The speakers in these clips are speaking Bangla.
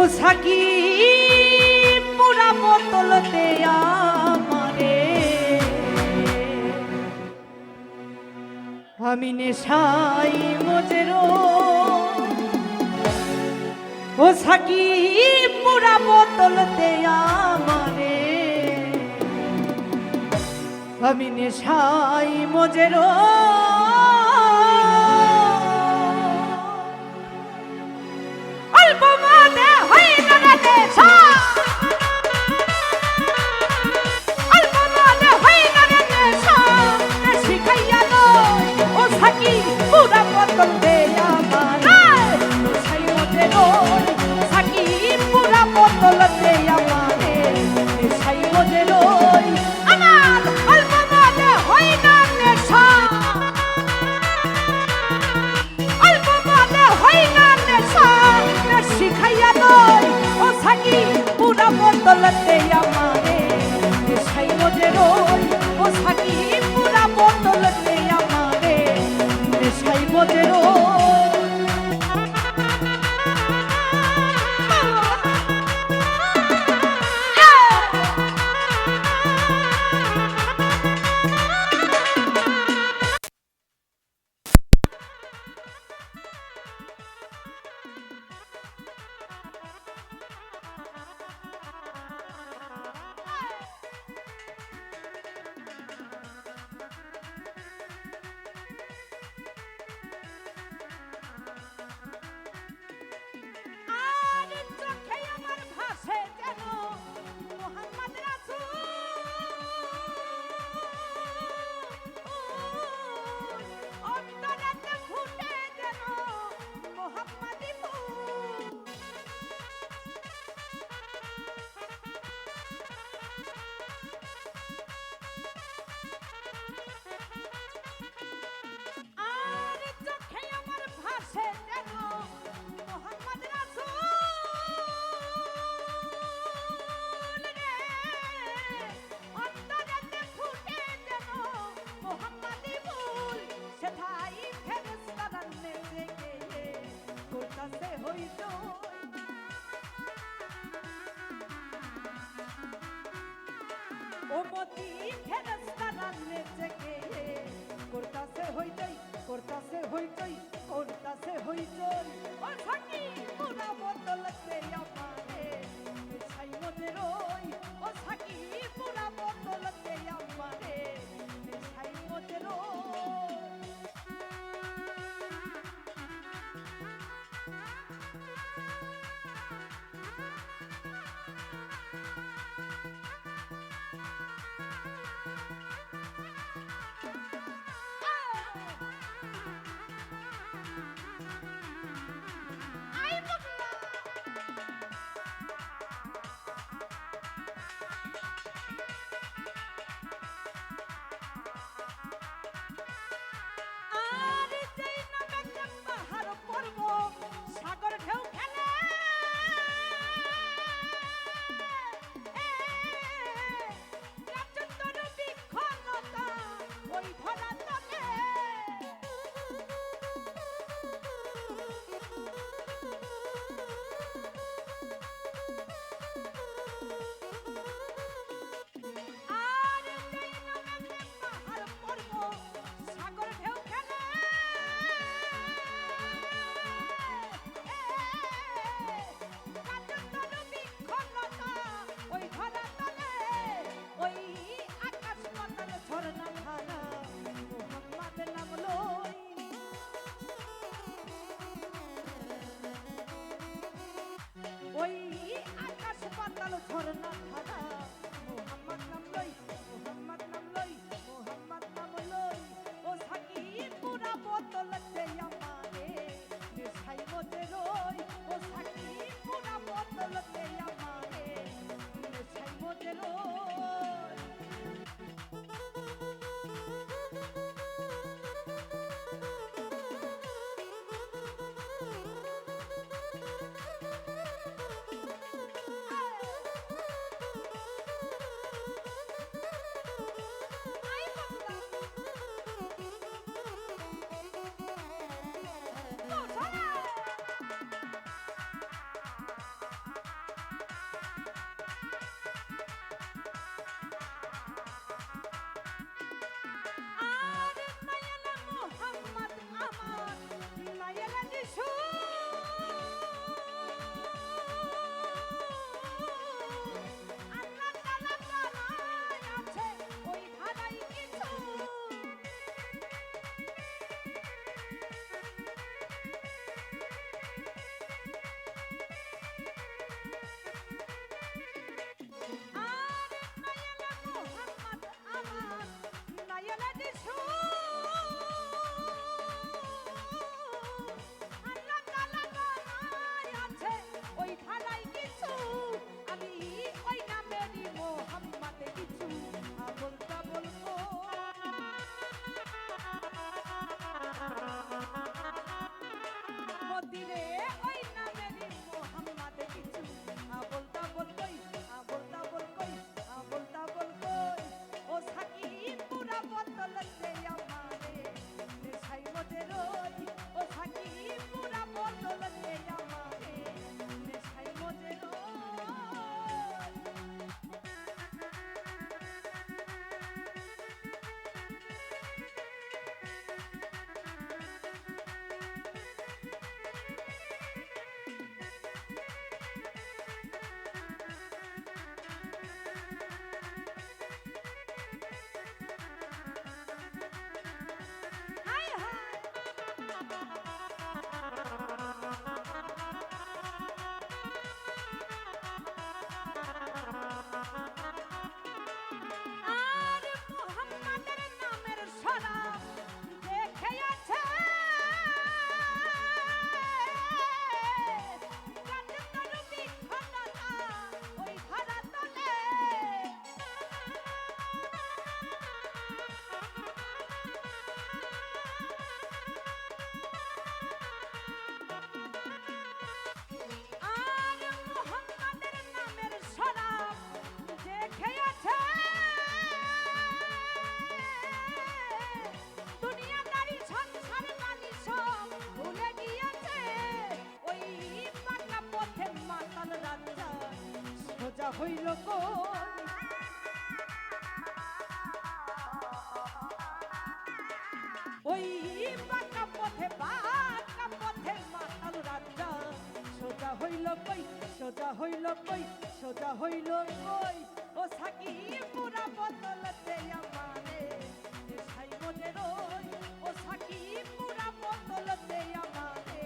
সাকি পুরা বোতল দেয়া আমারে আমি নেশাই মজেরো ও সাকি পুরা বোতল দেয়া আমারে আমি নেশাই মজেরো বদলতে আমারে নেশাই মজেরো ও সাকি পুরা বদলতে আমারে নেশাই মজেরো ও মতি ফেরেশতা রান্নে থেকে করতাছে হইচই করতাছে হইচই করতাছে হইচই ও সাকি পুরা বদলতে আমারে নেশাই মজেরোই ও সাকি পুরা বদলতে আমারে নেশাই মজেরোই হইল কই ওই বাঁকা পথে মাতাল রাজা সোজা হইল কই সোজা হইল কই সোজা হইল কই ও সাকি পুরা বদলতে আমারে নেশাই মনে রই ও সাকি পুরা বদলতে আমারে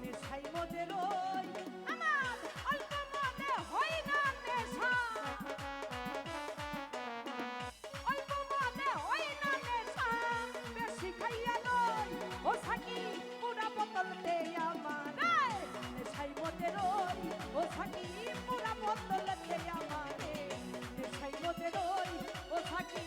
নেশাই মনে রই আমার অল্প মনে হয় না নেশা অল্প মনে হয় না নেশা বেশি খাইয়া লই ও সাকি পুরা বদলতে আমারে নেশাই মনে রই ও সাকি পুরা বদলতে আমারে নেশাই মনে রই ও সাকি